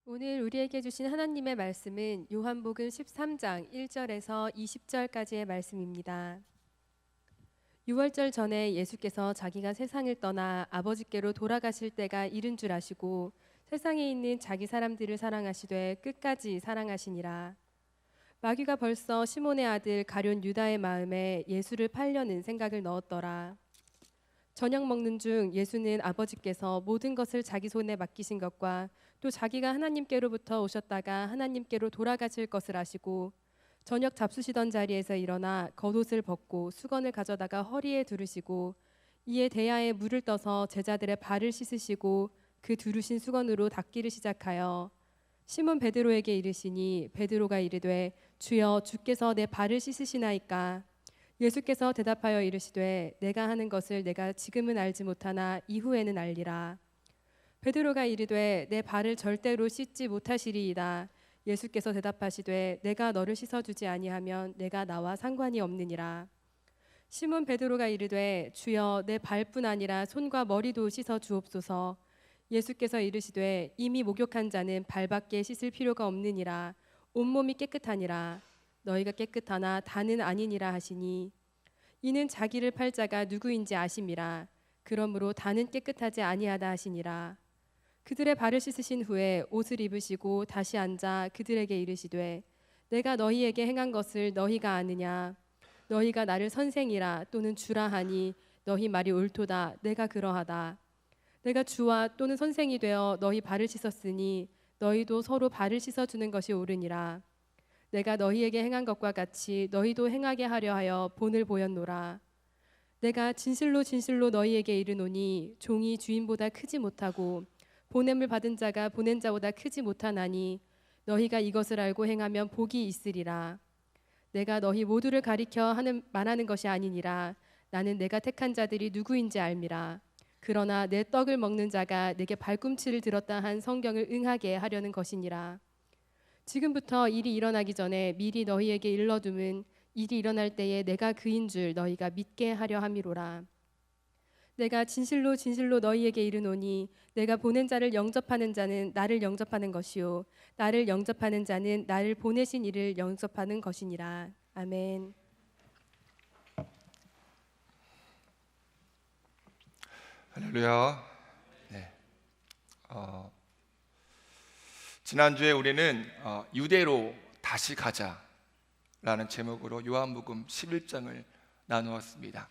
오늘 우리에게 주신 하나님의 말씀은 요한복음 13장 1절에서 20절까지의 말씀입니다. 유월절 전에 예수께서 자기가 세상을 떠나 아버지께로 돌아가실 때가 이른 줄 아시고 세상에 있는 자기 사람들을 사랑하시되 끝까지 사랑하시니라. 마귀가 벌써 시몬의 아들 가룟 유다의 마음에 예수를 팔려는 생각을 넣었더라. 저녁 먹는 중 예수는 아버지께서 모든 것을 자기 손에 맡기신 것과 또 자기가 하나님께로부터 오셨다가 하나님께로 돌아가실 것을 아시고 저녁 잡수시던 자리에서 일어나 겉옷을 벗고 수건을 가져다가 허리에 두르시고 이에 대야에 물을 떠서 제자들의 발을 씻으시고 그 두르신 수건으로 닦기를 시작하여 시몬 베드로에게 이르시니 베드로가 이르되 주여 주께서 내 발을 씻으시나이까. 예수께서 대답하여 이르시되 내가 하는 것을 내가 지금은 알지 못하나 이후에는 알리라. 베드로가 이르되 내 발을 절대로 씻지 못하시리이다. 예수께서 대답하시되 내가 너를 씻어주지 아니하면 내가 나와 상관이 없느니라. 시몬 베드로가 이르되 주여 내 발뿐 아니라 손과 머리도 씻어 주옵소서. 예수께서 이르시되 이미 목욕한 자는 발밖에 씻을 필요가 없느니라. 온몸이 깨끗하니라. 너희가 깨끗하나 다는 아니니라 하시니 이는 자기를 팔 자가 누구인지 아심이라. 그러므로 다는 깨끗하지 아니하다 하시니라. 그들의 발을 씻으신 후에 옷을 입으시고 다시 앉아 그들에게 이르시되 내가 너희에게 행한 것을 너희가 아느냐. 너희가 나를 선생이라 또는 주라 하니 너희 말이 옳도다. 내가 그러하다. 내가 주와 또는 선생이 되어 너희 발을 씻었으니 너희도 서로 발을 씻어주는 것이 옳으니라. 내가 너희에게 행한 것과 같이 너희도 행하게 하려 하여 본을 보였노라. 내가 진실로 진실로 너희에게 이르노니 종이 주인보다 크지 못하고 보냄을 받은 자가 보낸 자보다 크지 못하나니 너희가 이것을 알고 행하면 복이 있으리라. 내가 너희 모두를 가리켜 말하는 것이 아니니라. 나는 내가 택한 자들이 누구인지 알미라. 그러나 내 떡을 먹는 자가 내게 발꿈치를 들었다 한 성경을 응하게 하려는 것이니라. 지금부터 일이 일어나기 전에 미리 너희에게 일러둠은 일이 일어날 때에 내가 그인 줄 너희가 믿게 하려 함이로라. 내가 진실로 진실로 너희에게 이르노니 내가 보낸 자를 영접하는 자는 나를 영접하는 것이요 나를 영접하는 자는 나를 보내신 이를 영접하는 것이니라. 아멘. 할렐루야. 네. 지난주에 우리는 유대로 다시 가자라는 제목으로 요한복음 11장을 나누었습니다.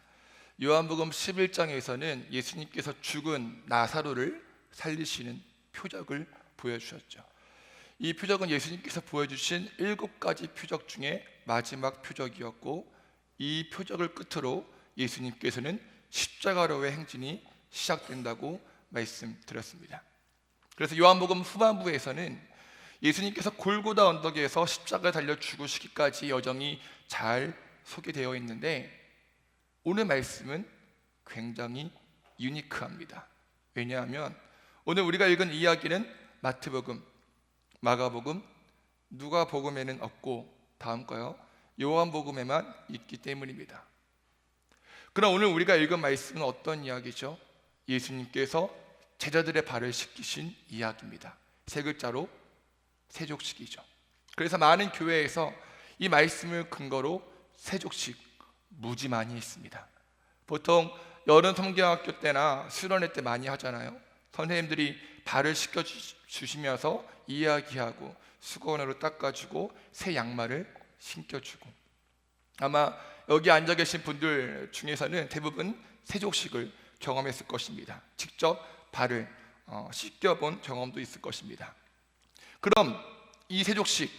요한복음 11장에서는 예수님께서 죽은 나사로를 살리시는 표적을 보여주셨죠. 이 표적은 예수님께서 보여주신 7가지 표적 중에 마지막 표적이었고 이 표적을 끝으로 예수님께서는 십자가로의 행진이 시작된다고 말씀드렸습니다. 그래서 요한복음 후반부에서는 예수님께서 골고다 언덕에서 십자가에 달려 죽으시기까지 여정이 잘 소개되어 있는데 오늘 말씀은 굉장히 유니크합니다. 왜냐하면 오늘 우리가 읽은 이야기는 마태복음, 마가복음, 누가복음에는 없고 다음 거요 요한복음에만 있기 때문입니다. 그럼 오늘 우리가 읽은 말씀은 어떤 이야기죠? 예수님께서 제자들의 발을 씻기신 이야기입니다. 세 글자로 세족식이죠. 그래서 많은 교회에서 이 말씀을 근거로 세족식 무지 많이 있습니다. 보통 여름 성경학교 때나 수련회 때 많이 하잖아요. 선생님들이 발을 씻겨 주시면서 이야기하고 수건으로 닦아주고 새 양말을 신겨주고, 아마 여기 앉아 계신 분들 중에서는 대부분 세족식을 경험했을 것입니다. 직접 발을 씻겨본 경험도 있을 것입니다. 그럼 이 세족식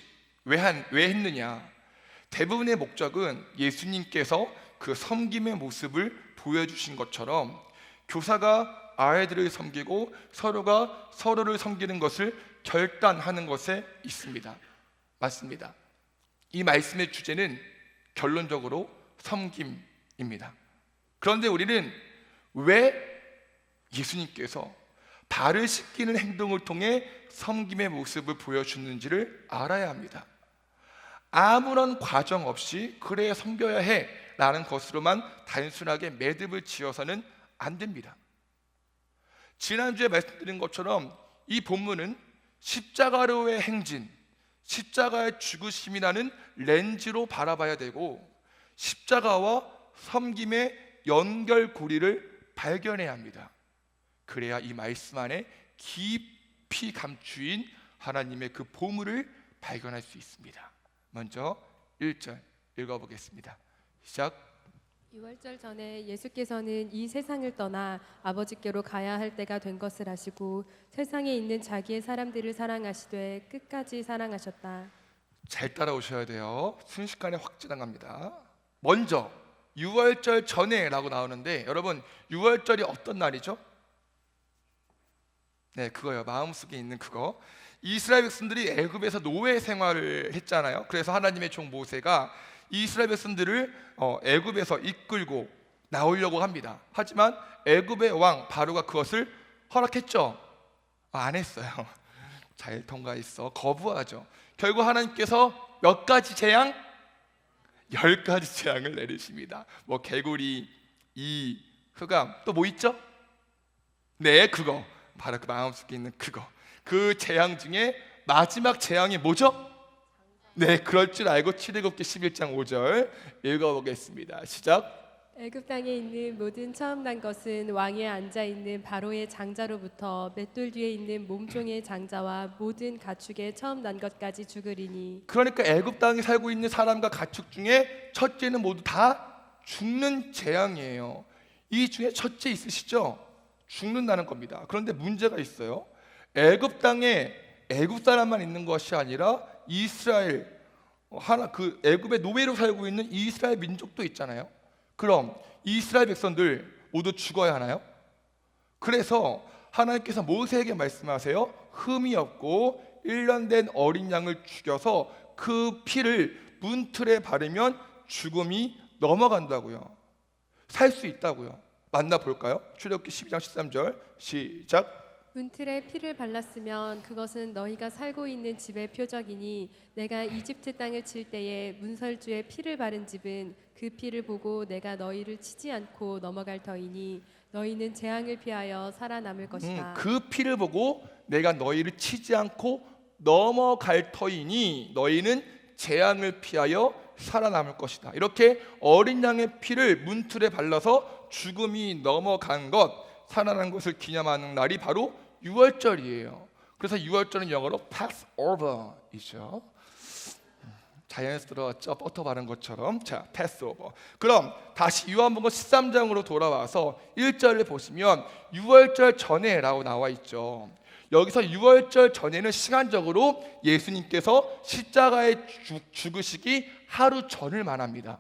왜 했느냐? 대부분의 목적은 예수님께서 그 섬김의 모습을 보여주신 것처럼 교사가 아이들을 섬기고 서로가 서로를 섬기는 것을 결단하는 것에 있습니다. 맞습니다. 이 말씀의 주제는 결론적으로 섬김입니다. 그런데 우리는 왜 예수님께서 발을 씻기는 행동을 통해 섬김의 모습을 보여주는지를 알아야 합니다. 아무런 과정 없이 그래 섬겨야 해 라는 것으로만 단순하게 매듭을 지어서는 안 됩니다. 지난주에 말씀드린 것처럼 이 본문은 십자가로의 행진, 십자가의 죽으심이라는 렌즈로 바라봐야 되고 십자가와 섬김의 연결고리를 발견해야 합니다. 그래야 이 말씀 안에 깊이 감추인 하나님의 그 보물을 발견할 수 있습니다. 먼저 1절 읽어보겠습니다. 시작. 유월절 전에 예수께서는 이 세상을 떠나 아버지께로 가야 할 때가 된 것을 아시고 세상에 있는 자기의 사람들을 사랑하시되 끝까지 사랑하셨다. 잘 따라오셔야 돼요. 순식간에 확 지나갑니다. 먼저 유월절 전에 라고 나오는데 여러분 유월절이 어떤 날이죠? 네, 그거요. 마음속에 있는 그거. 이스라엘 백성들이 애굽에서 노예 생활을 했잖아요. 그래서 하나님의 종 모세가 이스라엘 백성들을 애굽에서 이끌고 나오려고 합니다. 하지만 애굽의 왕 바로가 그것을 허락했죠? 안 했어요. 잘 통과했어. 거부하죠. 결국 하나님께서 몇 가지 재앙? 10가지 재앙을 내리십니다. 뭐 개구리, 이, 흑암, 또 뭐 있죠? 네, 그거 바로 그 마음속에 있는 그거. 그 재앙 중에 마지막 재앙이 뭐죠? 네, 그럴 줄 알고 출애굽기 11장 5절 읽어보겠습니다. 시작. 애굽 땅에 있는 모든 처음 난 것은 왕에 앉아 있는 바로의 장자로부터 맷돌 뒤에 있는 몸종의 장자와 모든 가축의 처음 난 것까지 죽으리니. 그러니까 애굽 땅에 살고 있는 사람과 가축 중에 첫째는 모두 다 죽는 재앙이에요. 이 중에 첫째 있으시죠? 죽는다는 겁니다. 그런데 문제가 있어요. 애굽 땅에 애굽 사람만 있는 것이 아니라 이스라엘 그 애굽의 노예로 살고 있는 이스라엘 민족도 있잖아요. 그럼 이스라엘 백성들 모두 죽어야 하나요? 그래서 하나님께서 모세에게 말씀하세요. 흠이 없고 1년 된 어린 양을 죽여서 그 피를 문틀에 바르면 죽음이 넘어간다고요. 살 수 있다고요. 만나볼까요? 출애굽기 12장 13절 시작. 문틀에 피를 발랐으면 그것은 너희가 살고 있는 집의 표적이니 내가 이집트 땅을 칠 때에 문설주에 피를 바른 집은 그 피를 보고 내가 너희를 치지 않고 넘어갈 터이니 너희는 재앙을 피하여 살아남을 것이다. 그 피를 보고 내가 너희를 치지 않고 넘어갈 터이니 너희는 재앙을 피하여 살아남을 것이다. 이렇게 어린 양의 피를 문틀에 발라서 죽음이 넘어간 것, 살아난 것을 기념하는 날이 바로 6월절이에요. 그래서 6월절은 영어로 Passover이죠. 자연스러웠죠? 버터 바른 것처럼. 자, Passover. 그럼 다시 요한복음 13장으로 돌아와서 1절을 보시면 6월절 전에라고 나와 있죠. 여기서 6월절 전에는 시간적으로 예수님께서 십자가에 죽으시기 하루 전을 말합니다.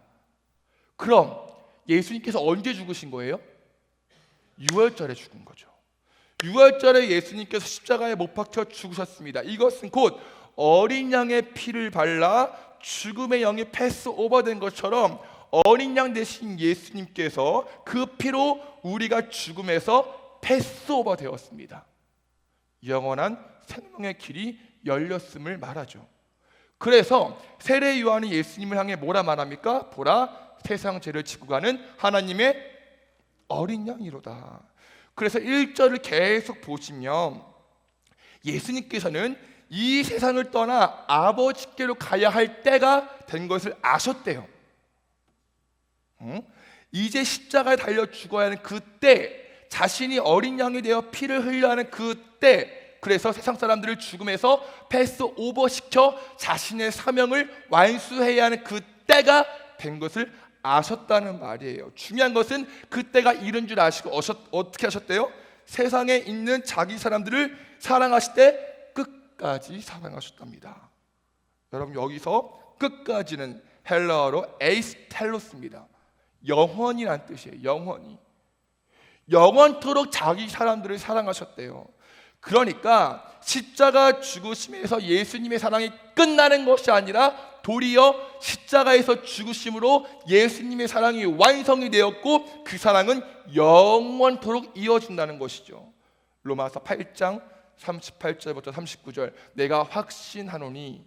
그럼 예수님께서 언제 죽으신 거예요? 6월절에 죽은 거죠. 6월절에 예수님께서 십자가에 못 박혀 죽으셨습니다. 이것은 곧 어린 양의 피를 발라 죽음의 영이 패스오버된 것처럼 어린 양 대신 예수님께서 그 피로 우리가 죽음에서 패스오버 되었습니다. 영원한 생명의 길이 열렸음을 말하죠. 그래서 세례 요한이 예수님을 향해 뭐라 말합니까? 보라, 세상 죄를 지고 가는 하나님의 어린 양이로다. 그래서 1절을 계속 보시면 예수님께서는 이 세상을 떠나 아버지께로 가야 할 때가 된 것을 아셨대요. 이제 십자가에 달려 죽어야 하는 그때, 자신이 어린 양이 되어 피를 흘려야 하는 그때, 그래서 세상 사람들을 죽음에서 패스오버 시켜 자신의 사명을 완수해야 하는 그때가 된 것을 아셨다는 말이에요. 중요한 것은 그때가 이른 줄 아시고 어떻게 하셨대요? 세상에 있는 자기 사람들을 사랑하실 때 끝까지 사랑하셨답니다. 여러분, 여기서 끝까지는 헬라어로 에이스텔로스입니다. 영원이란 뜻이에요. 영원히. 영원토록 자기 사람들을 사랑하셨대요. 그러니까 십자가 죽으심에서 예수님의 사랑이 끝나는 것이 아니라 도리어 십자가에서 죽으심으로 예수님의 사랑이 완성이 되었고 그 사랑은 영원토록 이어진다는 것이죠. 로마서 8장 38절부터 39절 내가 확신하노니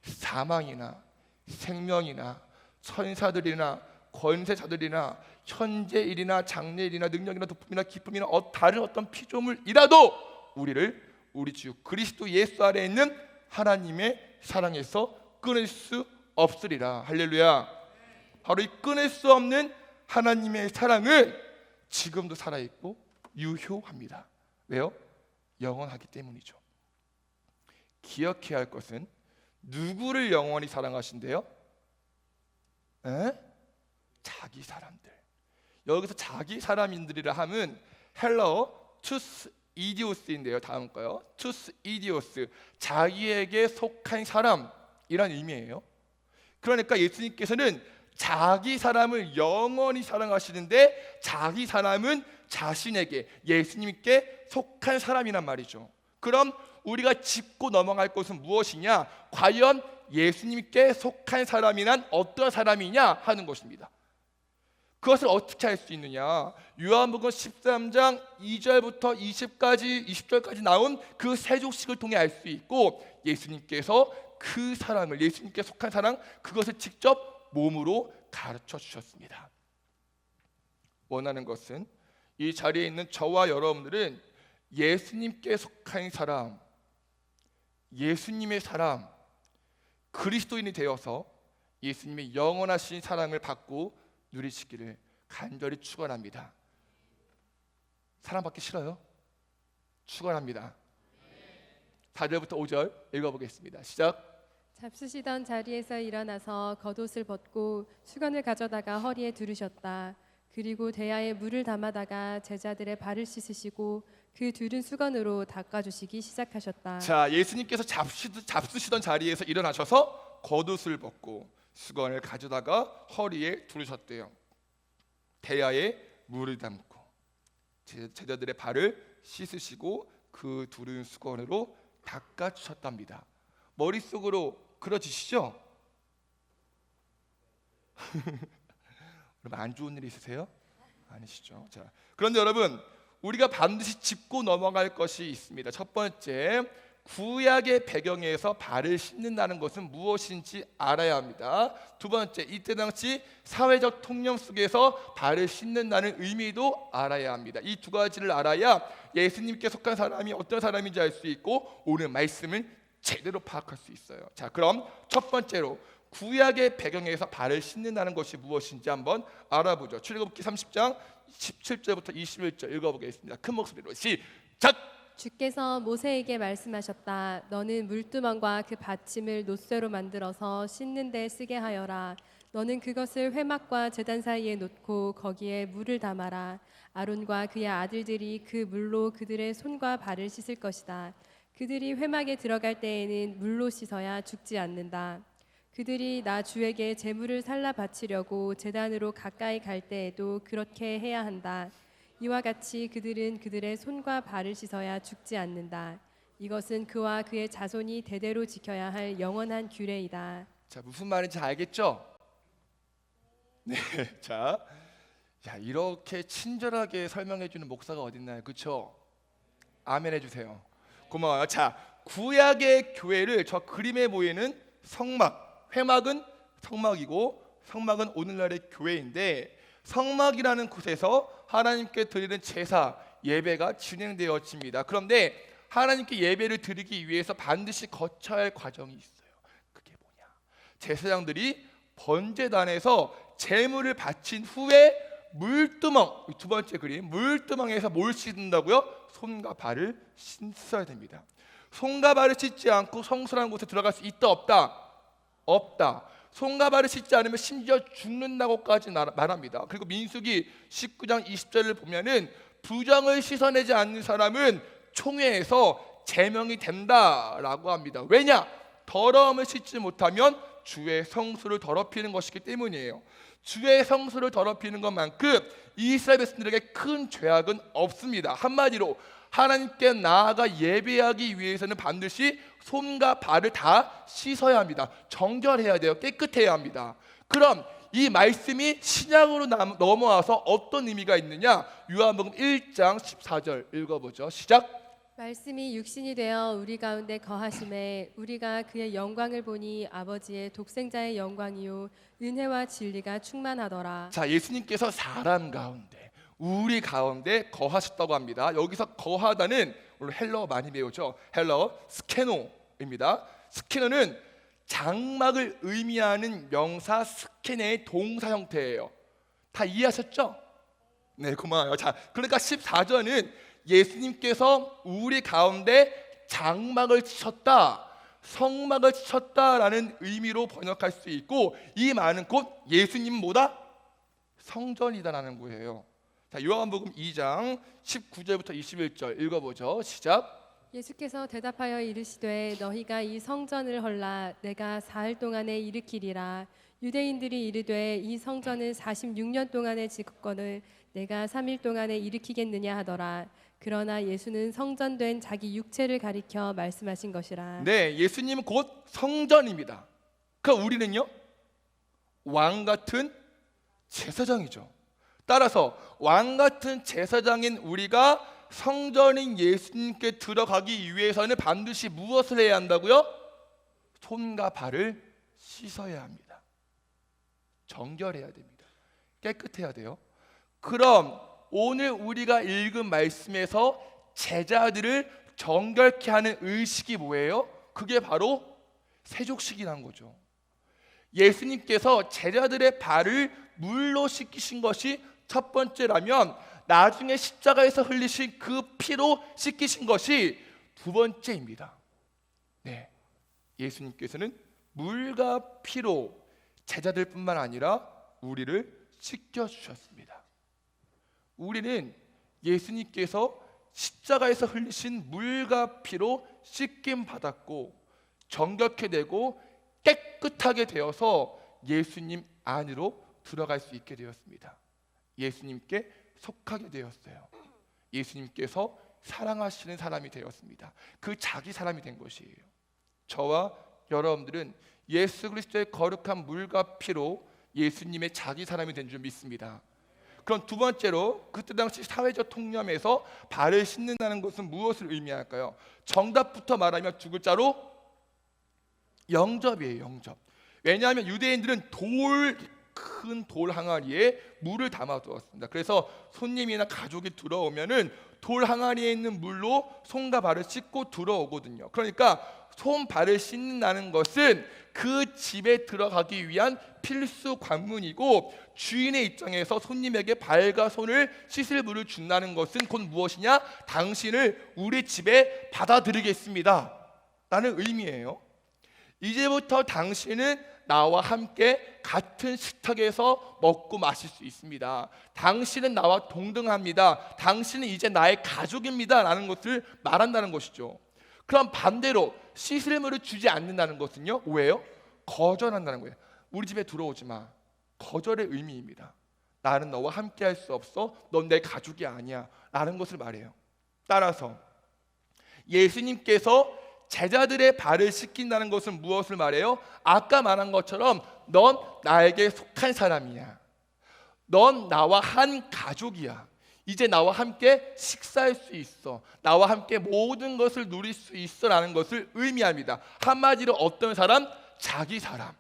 사망이나 생명이나 천사들이나 권세자들이나 현재일이나 장래일이나 능력이나 도품이나 기쁨이나 다른 어떤 피조물이라도 우리를 우리 주 그리스도 예수 안에 있는 하나님의 사랑에서 끊을 수 없으리라. 할렐루야. 바로 이 끊을 수 없는 하나님의 사랑은 지금도 살아있고 유효합니다. 왜요? 영원하기 때문이죠. 기억해야 할 것은 누구를 영원히 사랑하신대요? 자기 사람들. 여기서 자기 사람인들이라 함은 헬라어 투스 이디오스인데요. 다음 거요. 투스 이디오스, 자기에게 속한 사람이란 의미예요. 그러니까 예수님께서는 자기 사람을 영원히 사랑하시는데 자기 사람은 자신에게, 예수님께 속한 사람이란 말이죠. 그럼 우리가 짚고 넘어갈 것은 무엇이냐? 과연 예수님께 속한 사람이란 어떤 사람이냐 하는 것입니다. 그것을 어떻게 할 수 있느냐? 요한복음 13장 2절부터 20절까지 나온 그 세 족식을 통해 알 수 있고, 예수님께서 그 사랑을, 예수님께 속한 사랑, 그것을 직접 몸으로 가르쳐 주셨습니다. 원하는 것은 이 자리에 있는 저와 여러분들은 예수님께 속한 사람, 예수님의 사람, 그리스도인이 되어서 예수님의 영원하신 사랑을 받고 누리시기를 간절히 축원합니다. 사랑받기 싫어요? 축원합니다. 4절부터 5절 읽어보겠습니다. 시작. 잡수시던 자리에서 일어나서 겉옷을 벗고 수건을 가져다가 허리에 두르셨다. 그리고 대야에 물을 담아다가 제자들의 발을 씻으시고 그 두른 수건으로 닦아주시기 시작하셨다. 자, 예수님께서 잡수시던 자리에서 일어나셔서 겉옷을 벗고 수건을 가져다가 허리에 두르셨대요. 대야에 물을 담고 제자들의 발을 씻으시고 그 두른 수건으로 닦아주셨답니다. 머릿속으로 그려지시죠? 여러분 안 좋은 일 있으세요? 아니시죠? 자, 그런데 여러분 우리가 반드시 짚고 넘어갈 것이 있습니다. 첫 번째, 구약의 배경에서 발을 씻는다는 것은 무엇인지 알아야 합니다. 두 번째, 이때 당시 사회적 통념 속에서 발을 씻는다는 의미도 알아야 합니다. 이 두 가지를 알아야 예수님께 속한 사람이 어떤 사람인지 알 수 있고 오늘 말씀을 제대로 파악할 수 있어요. 자, 그럼 첫 번째로 구약의 배경에서 발을 씻는다는 것이 무엇인지 한번 알아보죠. 출애굽기 30장 17절부터 21절 읽어보겠습니다. 큰 목소리로 시작. 주께서 모세에게 말씀하셨다. 너는 물두멍과 그 받침을 놋쇠로 만들어서 씻는 데 쓰게 하여라. 너는 그것을 회막과 제단 사이에 놓고 거기에 물을 담아라. 아론과 그의 아들들이 그 물로 그들의 손과 발을 씻을 것이다. 그들이 회막에 들어갈 때에는 물로 씻어야 죽지 않는다. 그들이 나 주에게 제물을 살라 바치려고 제단으로 가까이 갈 때에도 그렇게 해야 한다. 이와 같이 그들은 그들의 손과 발을 씻어야 죽지 않는다. 이것은 그와 그의 자손이 대대로 지켜야 할 영원한 규례이다. 자, 무슨 말인지 알겠죠? 네, 자, 이렇게 친절하게 설명해 주는 목사가 어딨나요? 그렇죠? 아멘 해주세요. 고마워요. 자, 구약의 교회를 저 그림에 보이는 성막, 회막은 성막이고 성막은 오늘날의 교회인데, 성막이라는 곳에서 하나님께 드리는 제사, 예배가 진행되어집니다. 그런데 하나님께 예배를 드리기 위해서 반드시 거쳐야 할 과정이 있어요. 그게 뭐냐? 제사장들이 번제단에서 제물을 바친 후에 물두멍, 두 번째 그림, 물두멍에서 뭘 씻는다고요? 손과 발을 씻어야 됩니다. 손과 발을 씻지 않고 성소라는 곳에 들어갈 수 있다 없다? 없다. 손과 발을 씻지 않으면 심지어 죽는다고까지 말합니다. 그리고 민수기 19장 20절을 보면은 부정을 씻어내지 않는 사람은 총회에서 제명이 된다라고 합니다. 왜냐? 더러움을 씻지 못하면 주의 성소를 더럽히는 것이기 때문이에요. 주의 성소를 더럽히는 것만큼 이스라엘 백성들에게 큰 죄악은 없습니다. 한마디로 하나님께 나아가 예배하기 위해서는 반드시 손과 발을 다 씻어야 합니다. 정결해야 돼요. 깨끗해야 합니다. 그럼 이 말씀이 신약으로 넘어와서 어떤 의미가 있느냐? 요한복음 1장 14절 읽어보죠. 시작. 말씀이 육신이 되어 우리 가운데 거하심에 우리가 그의 영광을 보니 아버지의 독생자의 영광이요 은혜와 진리가 충만하더라. 자, 예수님께서 사람 가운데, 우리 가운데 거하셨다고 합니다. 여기서 거하다는 오늘 헬러 많이 배우죠. 헬러 스케노입니다. 스케노는 장막을 의미하는 명사 스케네의 동사 형태예요. 다 이해하셨죠? 네, 고마워요. 자, 그러니까 14절은 예수님께서 우리 가운데 장막을 치셨다, 성막을 치셨다라는 의미로 번역할 수 있고, 이 말은 곧 예수님보다 성전이다라는 거예요. 자, 요한복음 2장 19절부터 21절 읽어보죠. 시작. 예수께서 대답하여 이르시되 너희가 이 성전을 헐라 내가 사흘 동안에 일으키리라. 유대인들이 이르되 이 성전을 46년 동안에 짓건을 내가 3일 동안에 일으키겠느냐 하더라. 그러나 예수는 성전된 자기 육체를 가리켜 말씀하신 것이라. 네, 예수님은 곧 성전입니다. 그럼 우리는요? 왕 같은 제사장이죠. 따라서 왕 같은 제사장인 우리가 성전인 예수님께 들어가기 위해서는 반드시 무엇을 해야 한다고요? 손과 발을 씻어야 합니다. 정결해야 됩니다. 깨끗해야 돼요. 그럼 오늘 우리가 읽은 말씀에서 제자들을 정결케 하는 의식이 뭐예요? 그게 바로 세족식이라는 거죠. 예수님께서 제자들의 발을 물로 씻기신 것이 첫 번째라면 나중에 십자가에서 흘리신 그 피로 씻기신 것이 두 번째입니다. 네, 예수님께서는 물과 피로 제자들뿐만 아니라 우리를 씻겨주셨습니다. 우리는 예수님께서 십자가에서 흘리신 물과 피로 씻김 받았고 정결케 되고 깨끗하게 되어서 예수님 안으로 들어갈 수 있게 되었습니다. 예수님께 속하게 되었어요. 예수님께서 사랑하시는 사람이 되었습니다. 그 자기 사람이 된 것이에요. 저와 여러분들은 예수 그리스도의 거룩한 물과 피로 예수님의 자기 사람이 된 줄 믿습니다. 그럼 두 번째로 그때 당시 사회적 통념에서 발을 씻는다는 것은 무엇을 의미할까요? 정답부터 말하면 두 글자로 영접이에요. 영접. 왜냐하면 유대인들은 큰 돌 항아리에 물을 담아 두었습니다. 그래서 손님이나 가족이 들어오면은 돌 항아리에 있는 물로 손과 발을 씻고 들어오거든요. 그러니까 손 발을 씻는다는 것은 그 집에 들어가기 위한 필수 관문이고, 주인의 입장에서 손님에게 발과 손을 씻을 물을 준다는 것은 곧 무엇이냐? 당신을 우리 집에 받아들이겠습니다 라는 의미예요. 이제부터 당신은 나와 함께 같은 식탁에서 먹고 마실 수 있습니다. 당신은 나와 동등합니다. 당신은 이제 나의 가족입니다 라는 것을 말한다는 것이죠. 그럼 반대로 씻을 물을 주지 않는다는 것은요, 왜요? 거절한다는 거예요. 우리 집에 들어오지 마. 거절의 의미입니다. 나는 너와 함께 할 수 없어. 넌 내 가족이 아니야 라는 것을 말해요. 따라서 예수님께서 제자들의 발을 씻긴다는 것은 무엇을 말해요? 아까 말한 것처럼 넌 나에게 속한 사람이야. 넌 나와 한 가족이야. 이제 나와 함께 식사할 수 있어. 나와 함께 모든 것을 누릴 수 있어 라는 것을 의미합니다. 한마디로 어떤 사람? 자기 사람.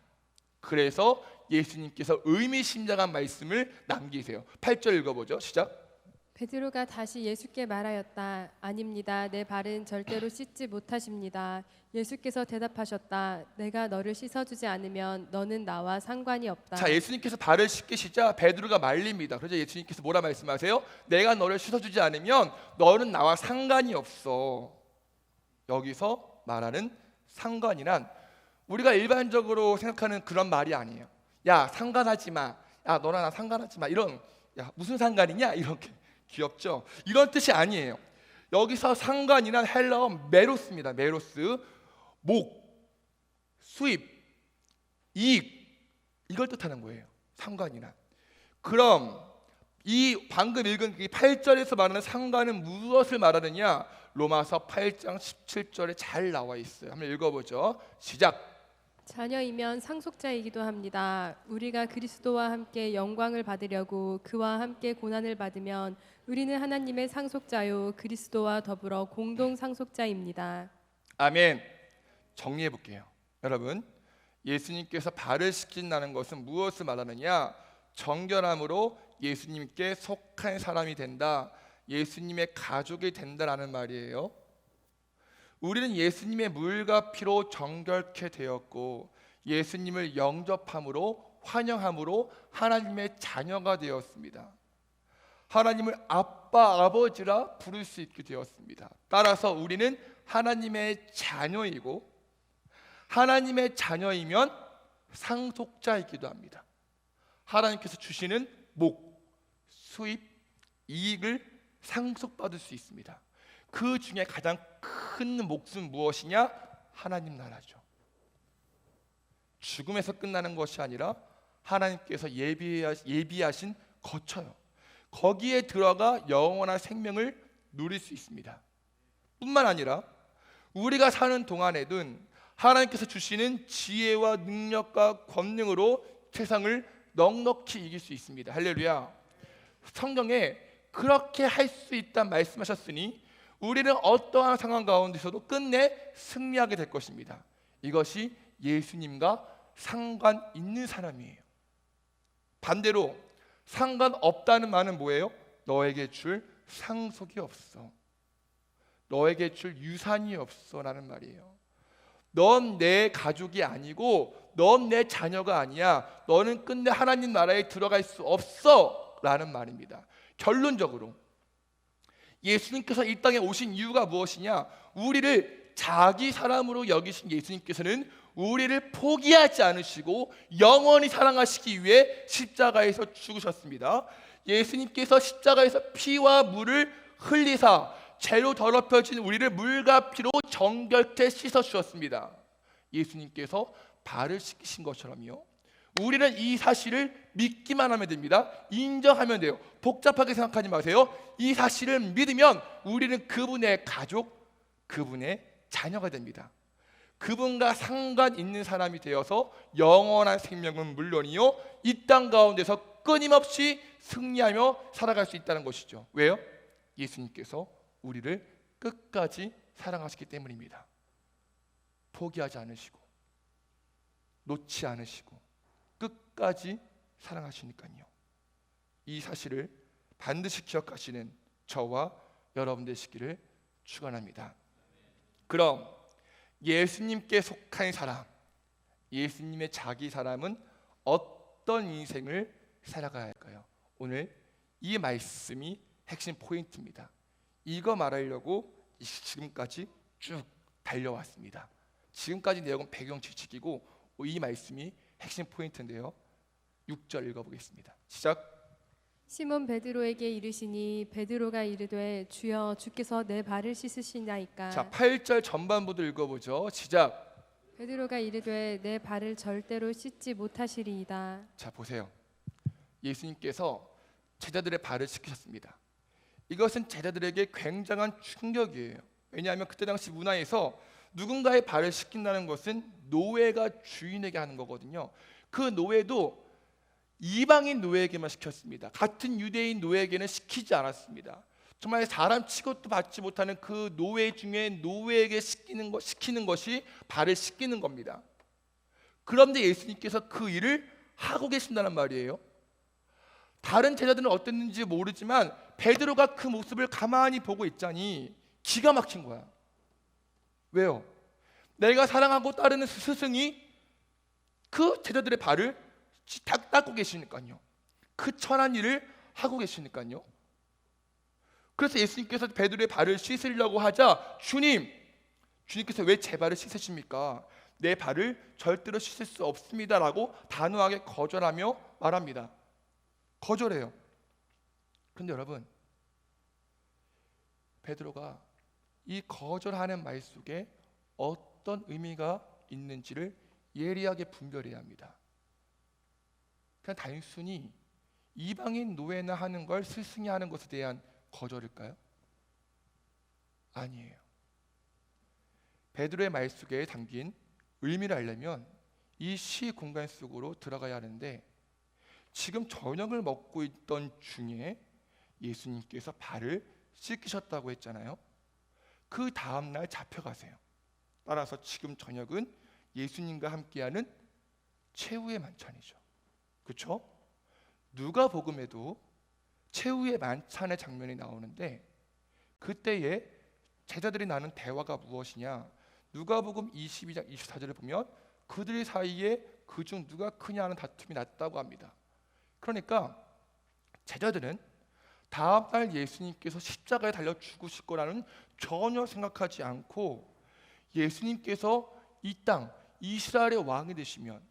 그래서 예수님께서 의미심장한 말씀을 남기세요. 8절 읽어보죠. 시작. 베드로가 다시 예수께 말하였다. 아닙니다. 내 발은 절대로 씻지 못하십니다. 예수께서 대답하셨다. 내가 너를 씻어주지 않으면 너는 나와 상관이 없다. 자, 예수님께서 발을 씻기시자 베드로가 말립니다. 그래서 예수님께서 뭐라 말씀하세요? 내가 너를 씻어주지 않으면 너는 나와 상관이 없어. 여기서 말하는 상관이란 우리가 일반적으로 생각하는 그런 말이 아니에요. 야, 상관하지 마. 야, 너랑 나 상관하지 마. 이런, 야, 무슨 상관이냐? 이렇게 귀엽죠? 이런 뜻이 아니에요. 여기서 상관이란 헬라어 메로스입니다. 메로스. 목, 수입, 이익, 이걸 뜻하는 거예요. 상관이란. 그럼 이 방금 읽은 8절에서 말하는 상관은 무엇을 말하느냐? 로마서 8장 17절에 잘 나와 있어요. 한번 읽어보죠. 시작. 자녀이면 상속자이기도 합니다. 우리가 그리스도와 함께 영광을 받으려고 그와 함께 고난을 받으면 우리는 하나님의 상속자요 그리스도와 더불어 공동 상속자입니다. 아멘. 정리해 볼게요. 여러분, 예수님께서 발을 씻긴다는 것은 무엇을 말하느냐? 정결함으로 예수님께 속한 사람이 된다. 예수님의 가족이 된다라는 말이에요. 우리는 예수님의 물과 피로 정결케 되었고 예수님을 영접함으로 환영함으로 하나님의 자녀가 되었습니다. 하나님을 아빠, 아버지라 부를 수 있게 되었습니다. 따라서 우리는 하나님의 자녀이고 하나님의 자녀이면 상속자이기도 합니다. 하나님께서 주시는 목, 수입, 이익을 상속받을 수 있습니다. 그 중에 가장 큰 몫은 무엇이냐? 하나님 나라죠. 죽음에서 끝나는 것이 아니라 하나님께서 예비하신 거처요. 거기에 들어가 영원한 생명을 누릴 수 있습니다. 뿐만 아니라 우리가 사는 동안에는 하나님께서 주시는 지혜와 능력과 권능으로 세상을 넉넉히 이길 수 있습니다. 할렐루야. 성경에 그렇게 할 수 있다 말씀하셨으니 우리는 어떠한 상황 가운데서도 끝내 승리하게 될 것입니다. 이것이 예수님과 상관 있는 사람이에요. 반대로 상관없다는 말은 뭐예요? 너에게 줄 상속이 없어, 너에게 줄 유산이 없어 라는 말이에요. 넌 내 가족이 아니고 넌 내 자녀가 아니야. 너는 끝내 하나님 나라에 들어갈 수 없어 라는 말입니다. 결론적으로 예수님께서 이 땅에 오신 이유가 무엇이냐? 우리를 자기 사람으로 여기신 예수님께서는 우리를 포기하지 않으시고 영원히 사랑하시기 위해 십자가에서 죽으셨습니다. 예수님께서 십자가에서 피와 물을 흘리사 죄로 더럽혀진 우리를 물과 피로 정결케 씻어 주셨습니다. 예수님께서 발을 씻기신 것처럼요, 우리는 이 사실을 믿기만 하면 됩니다. 인정하면 돼요. 복잡하게 생각하지 마세요. 이 사실을 믿으면 우리는 그분의 가족, 그분의 자녀가 됩니다. 그분과 상관 있는 사람이 되어서 영원한 생명은 물론이요 이 땅 가운데서 끊임없이 승리하며 살아갈 수 있다는 것이죠. 왜요? 예수님께서 우리를 끝까지 사랑하시기 때문입니다. 포기하지 않으시고 놓지 않으시고 끝까지 사랑하시니까요. 이 사실을 반드시 기억하시는 저와 여러분 되시기를 축원합니다. 그럼 예수님께 속한 사람, 예수님의 자기 사람은 어떤 인생을 살아가야 할까요? 오늘 이 말씀이 핵심 포인트입니다. 이거 말하려고 지금까지 쭉 달려왔습니다. 지금까지 내용은 배경 지식이고 이 말씀이 핵심 포인트인데요. 6절 읽어보겠습니다. 시작. 시몬 베드로에게 이르시니 베드로가 이르되 주여 주께서 내 발을 씻으시나이까. 자, 8절 전반부도 읽어보죠. 시작. 베드로가 이르되 내 발을 절대로 씻지 못하시리이다. 자, 보세요. 예수님께서 제자들의 발을 씻기셨습니다. 이것은 제자들에게 굉장한 충격이에요. 왜냐하면 그때 당시 문화에서 누군가의 발을 씻긴다는 것은 노예가 주인에게 하는 거거든요. 그 노예도 이방인 노예에게만 시켰습니다. 같은 유대인 노예에게는 시키지 않았습니다. 정말 사람 취급도 받지 못하는 그 노예 중에 노예에게 시키는 것이 발을 씻기는 겁니다. 그런데 예수님께서 그 일을 하고 계신다는 말이에요. 다른 제자들은 어땠는지 모르지만 베드로가 그 모습을 가만히 보고 있자니 기가 막힌 거야. 왜요? 내가 사랑하고 따르는 스승이 그 제자들의 발을 닦고 계시니까요. 그 천한 일을 하고 계시니까요. 그래서 예수님께서 베드로의 발을 씻으려고 하자 주님께서 왜 제 발을 씻으십니까? 내 발을 절대로 씻을 수 없습니다라고 단호하게 거절하며 말합니다. 거절해요. 그런데 여러분, 베드로가 이 거절하는 말 속에 어떤 의미가 있는지를 예리하게 분별해야 합니다. 그냥 단순히 이방인 노예나 하는 걸 스승이 하는 것에 대한 거절일까요? 아니에요. 베드로의 말 속에 담긴 의미를 알려면 이 시 공간 속으로 들어가야 하는데, 지금 저녁을 먹고 있던 중에 예수님께서 발을 씻기셨다고 했잖아요. 그 다음날 잡혀가세요. 따라서 지금 저녁은 예수님과 함께하는 최후의 만찬이죠. 그렇죠? 누가복음에도 최후의 만찬의 장면이 나오는데 그때에 제자들이 나눈 대화가 무엇이냐? 누가복음 22장 24절을 보면 그들 사이에 그중 누가 크냐 하는 다툼이 났다고 합니다. 그러니까 제자들은 다음 날 예수님께서 십자가에 달려 죽으실 거라는 전혀 생각하지 않고 예수님께서 이 땅 이스라엘의 왕이 되시면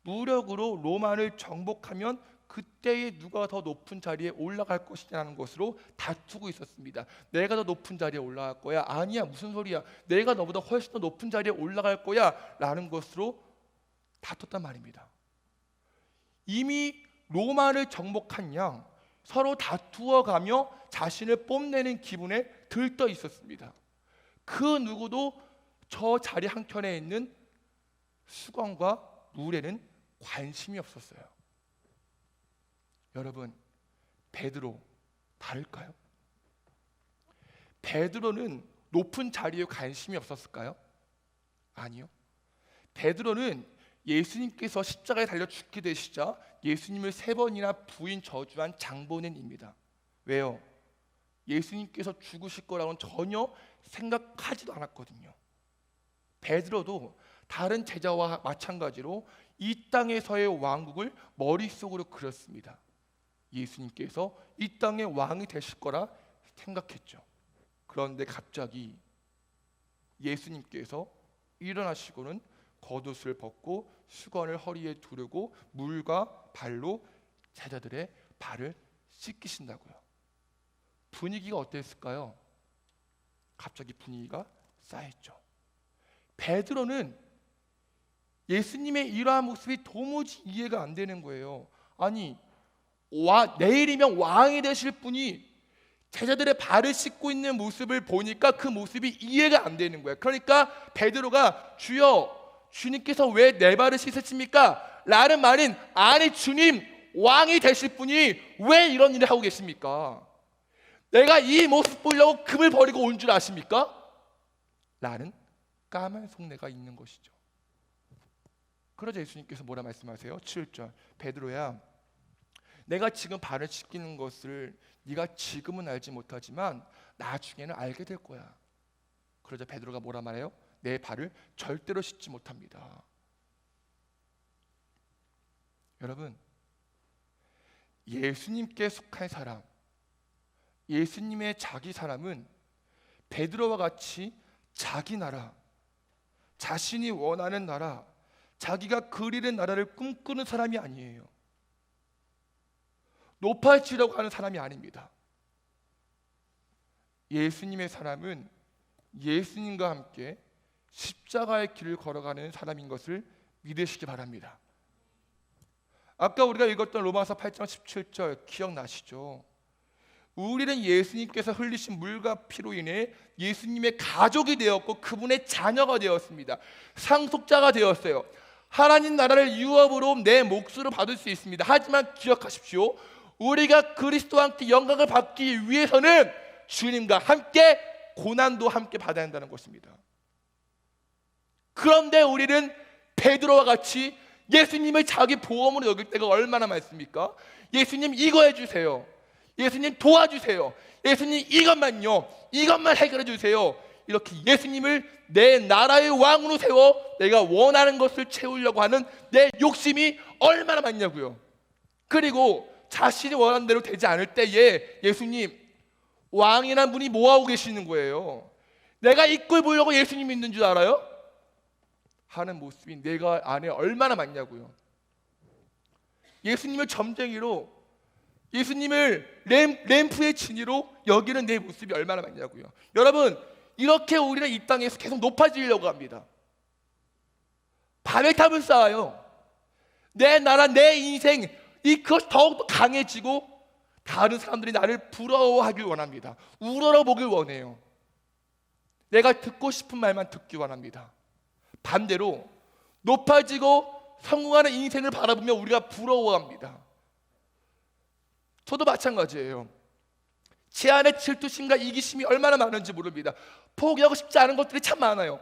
무력으로 로마를 정복하면 그때에 누가 더 높은 자리에 올라갈 것이냐는 것으로 다투고 있었습니다. 내가 더 높은 자리에 올라갈 거야? 아니야, 무슨 소리야? 내가 너보다 훨씬 더 높은 자리에 올라갈 거야? 라는 것으로 다퉜단 말입니다. 이미 로마를 정복한 양 서로 다투어가며 자신을 뽐내는 기분에 들떠 있었습니다. 그 누구도 저 자리 한켠에 있는 수건과 물에는 관심이 없었어요. 여러분, 베드로 다를까요? 베드로는 높은 자리에 관심이 없었을까요? 아니요. 베드로는 예수님께서 십자가에 달려 죽게 되시자 예수님을 3번이나 부인 저주한 장본인입니다. 왜요? 예수님께서 죽으실 거라고는 전혀 생각하지도 않았거든요. 베드로도 다른 제자와 마찬가지로 이 땅에서의 왕국을 머릿속으로 그렸습니다. 예수님께서 이 땅의 왕이 되실 거라 생각했죠. 그런데 갑자기 예수님께서 일어나시고는 겉옷을 벗고 수건을 허리에 두르고 물과 발로 제자들의 발을 씻기신다고요. 분위기가 어땠을까요? 갑자기 분위기가 쌓였죠. 베드로는 예수님의 이러한 모습이 도무지 이해가 안 되는 거예요. 아니, 내일이면 왕이 되실 분이 제자들의 발을 씻고 있는 모습을 보니까 그 모습이 이해가 안 되는 거예요. 그러니까 베드로가 주여, 주님께서 왜 내 발을 씻으십니까? 라는 말은 아니 주님, 왕이 되실 분이 왜 이런 일을 하고 계십니까? 내가 이 모습 보려고 금을 버리고 온 줄 아십니까? 라는 까만 속내가 있는 것이죠. 그러자 예수님께서 뭐라 말씀하세요? 7절, 베드로야, 내가 지금 발을 씻기는 것을 네가 지금은 알지 못하지만 나중에는 알게 될 거야. 그러자 베드로가 뭐라 말해요? 내 발을 절대로 씻지 못합니다. 여러분, 예수님께 속한 사람, 예수님의 자기 사람은 베드로와 같이 자기 나라, 자신이 원하는 나라, 자기가 그리는 나라를 꿈꾸는 사람이 아니에요. 높아지려고 하는 사람이 아닙니다. 예수님의 사람은 예수님과 함께 십자가의 길을 걸어가는 사람인 것을 믿으시기 바랍니다. 아까 우리가 읽었던 로마서 8장 17절 기억나시죠? 우리는 예수님께서 흘리신 물과 피로 인해 예수님의 가족이 되었고 그분의 자녀가 되었습니다. 상속자가 되었어요. 하나님 나라를 유업으로 내 몫으로 받을 수 있습니다. 하지만 기억하십시오. 우리가 그리스도와 함께 영광을 받기 위해서는 주님과 함께 고난도 함께 받아야 한다는 것입니다. 그런데 우리는 베드로와 같이 예수님을 자기 보험으로 여길 때가 얼마나 많습니까? 예수님 이거 해주세요. 예수님 도와주세요. 예수님 이것만 해결해 주세요. 이렇게 예수님을 내 나라의 왕으로 세워 내가 원하는 것을 채우려고 하는 내 욕심이 얼마나 많냐고요. 그리고 자신이 원하는 대로 되지 않을 때에 예수님, 왕이란 분이 뭐하고 계시는 거예요? 내가 이 꼴 보려고 예수님 있는 줄 알아요? 하는 모습이 내가 안에 얼마나 많냐고요. 예수님을 점쟁이로, 예수님을 램프의 진이로 여기는 내 모습이 얼마나 많냐고요. 여러분, 이렇게 우리는 이 땅에서 계속 높아지려고 합니다. 바벨탑을 쌓아요. 내 나라, 내 인생, 그것이 더욱더 강해지고 다른 사람들이 나를 부러워하길 원합니다. 우러러보길 원해요. 내가 듣고 싶은 말만 듣기 원합니다. 반대로 높아지고 성공하는 인생을 바라보며 우리가 부러워합니다. 저도 마찬가지예요. 제 안에 질투심과 이기심이 얼마나 많은지 모릅니다. 포기하고 싶지 않은 것들이 참 많아요.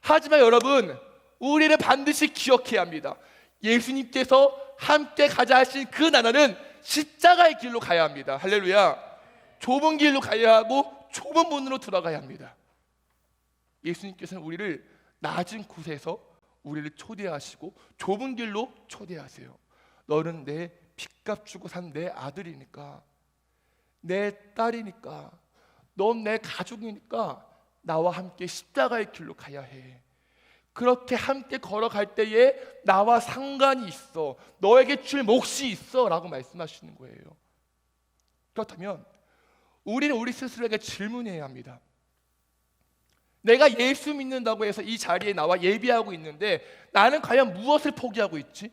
하지만 여러분, 우리를 반드시 기억해야 합니다. 예수님께서 함께 가자 하신 그 나라는 십자가의 길로 가야 합니다. 할렐루야. 좁은 길로 가야 하고 좁은 문으로 들어가야 합니다. 예수님께서는 우리를 낮은 곳에서 우리를 초대하시고 좁은 길로 초대하세요. 너는 내 핏값 주고 산 내 아들이니까, 내 딸이니까, 넌 내 가족이니까 나와 함께 십자가의 길로 가야 해. 그렇게 함께 걸어갈 때에 나와 상관이 있어, 너에게 줄 몫이 있어 라고 말씀하시는 거예요. 그렇다면 우리는 우리 스스로에게 질문해야 합니다. 내가 예수 믿는다고 해서 이 자리에 나와 예비하고 있는데 나는 과연 무엇을 포기하고 있지?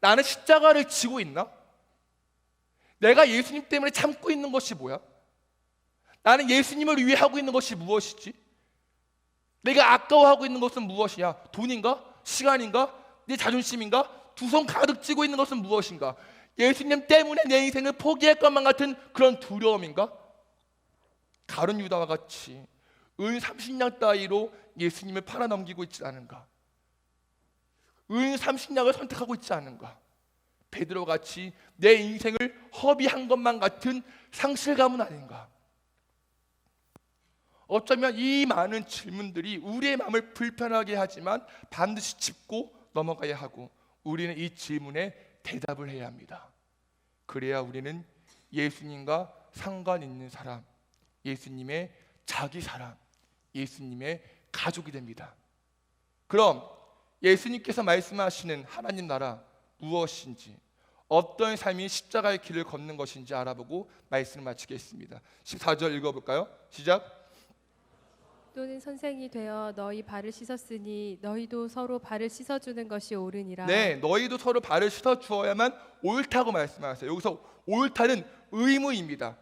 나는 십자가를 지고 있나? 내가 예수님 때문에 참고 있는 것이 뭐야? 나는 예수님을 위해 하고 있는 것이 무엇이지? 내가 아까워하고 있는 것은 무엇이야? 돈인가? 시간인가? 내 자존심인가? 두 손 가득 쥐고 있는 것은 무엇인가? 예수님 때문에 내 인생을 포기할 것만 같은 그런 두려움인가? 가룟 유다와 같이 은 30냥 따위로 예수님을 팔아넘기고 있지 않은가? 은 30냥을 선택하고 있지 않은가? 베드로 같이 내 인생을 허비한 것만 같은 상실감은 아닌가? 어쩌면 이 많은 질문들이 우리의 마음을 불편하게 하지만 반드시 짚고 넘어가야 하고, 우리는 이 질문에 대답을 해야 합니다. 그래야 우리는 예수님과 상관 있는 사람, 예수님의 자기 사람, 예수님의 가족이 됩니다. 그럼 예수님께서 말씀하시는 하나님 나라 무엇인지, 어떤 삶이 십자가의 길을 걷는 것인지 알아보고 말씀을 마치겠습니다. 14절 읽어볼까요? 시작. 또는 선생이 되어 너희 발을 씻었으니 너희도 서로 발을 씻어주는 것이 옳으니라. 네, 너희도 서로 발을 씻어 주어야만 옳다고 말씀하세요. 여기서 옳다는 의무입니다.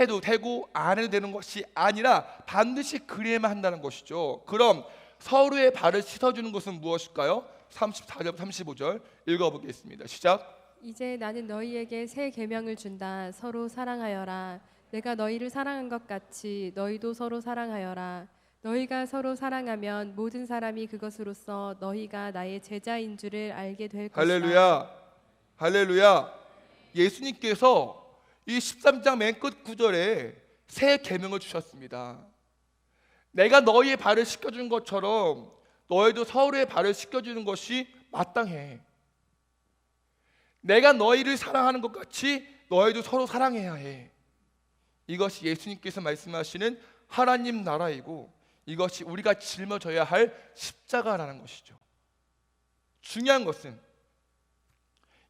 해도 되고 안 해도 되는 것이 아니라 반드시 그래야만 한다는 것이죠. 그럼 서로의 발을 씻어주는 것은 무엇일까요? 34절 35절 읽어보겠습니다. 시작. 이제 나는 너희에게 새 계명을 준다. 서로 사랑하여라. 내가 너희를 사랑한 것 같이 너희도 서로 사랑하여라. 너희가 서로 사랑하면 모든 사람이 그것으로써 너희가 나의 제자인 줄을 알게 될 것이다. 할렐루야, 할렐루야. 예수님께서 이 13장 맨 끝 구절에 새 계명을 주셨습니다. 내가 너희의 발을 씻겨준 것처럼 너희도 서로의 발을 씻겨주는 것이 마땅해. 내가 너희를 사랑하는 것 같이 너희도 서로 사랑해야 해. 이것이 예수님께서 말씀하시는 하나님 나라이고, 이것이 우리가 짊어져야 할 십자가라는 것이죠. 중요한 것은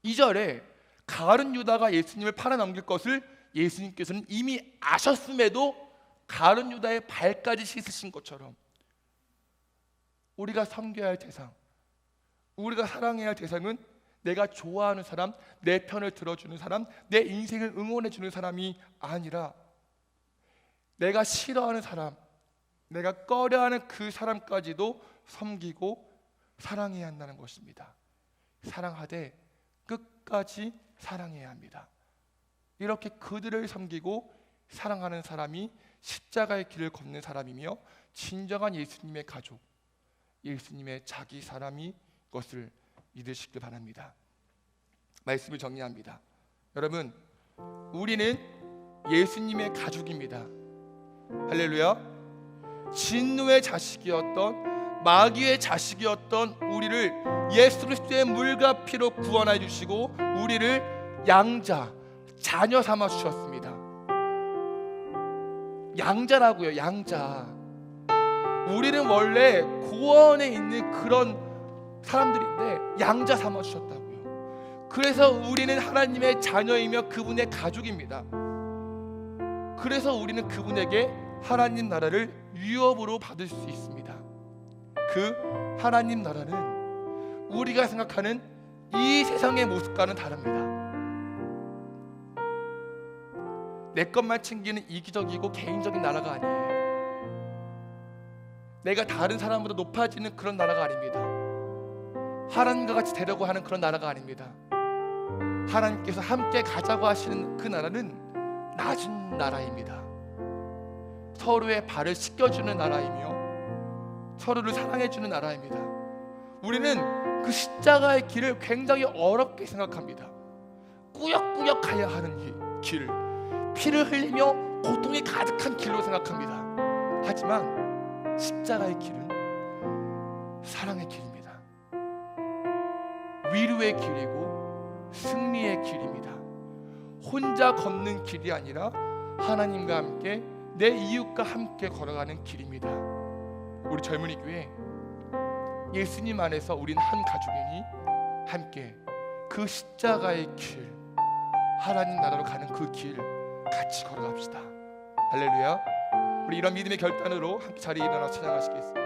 2절에 가룟 유다가 예수님을 팔아넘길 것을 예수님께서는 이미 아셨음에도 가룟 유다의 발까지 씻으신 것처럼, 우리가 섬겨야 할 대상, 우리가 사랑해야 할 대상은 내가 좋아하는 사람, 내 편을 들어주는 사람, 내 인생을 응원해주는 사람이 아니라 내가 싫어하는 사람, 내가 꺼려하는 그 사람까지도 섬기고 사랑해야 한다는 것입니다. 사랑하되 끝까지 사랑해야 합니다. 이렇게 그들을 섬기고 사랑하는 사람이 십자가의 길을 걷는 사람이며 진정한 예수님의 가족, 예수님의 자기 사람이 것을 믿으시길 바랍니다. 말씀을 정리합니다. 여러분, 우리는 예수님의 가족입니다. 할렐루야. 진노의 자식이었던, 마귀의 자식이었던 우리를 예수 그리스도의 물과 피로 구원해 주시고 우리를 양자, 자녀 삼아 주셨습니다. 양자라고요, 양자. 우리는 원래 고원에 있는 그런 사람들인데 양자 삼아 주셨다고요. 그래서 우리는 하나님의 자녀이며 그분의 가족입니다. 그래서 우리는 그분에게 하나님 나라를 유업으로 받을 수 있습니다. 그 하나님 나라는 우리가 생각하는 이 세상의 모습과는 다릅니다. 내 것만 챙기는 이기적이고 개인적인 나라가 아니에요. 내가 다른 사람보다 높아지는 그런 나라가 아닙니다. 하나님과 같이 되려고 하는 그런 나라가 아닙니다. 하나님께서 함께 가자고 하시는 그 나라는 낮은 나라입니다. 서로의 발을 씻겨주는 나라이며 서로를 사랑해주는 나라입니다. 우리는 그 십자가의 길을 굉장히 어렵게 생각합니다. 꾸역꾸역 가야 하는 이 길을, 피를 흘리며 고통이 가득한 길로 생각합니다. 하지만 십자가의 길은 사랑의 길입니다. 위로의 길이고 승리의 길입니다. 혼자 걷는 길이 아니라 하나님과 함께 내 이웃과 함께 걸어가는 길입니다. 우리 젊은이 교회 예수님 안에서 우린 한 가족이니 함께 그 십자가의 길, 하나님 나라로 가는 그 길 같이 걸어갑시다. 할렐루야. 우리 이런 믿음의 결단으로 함께 자리에 일어나 찬양하시겠습니다.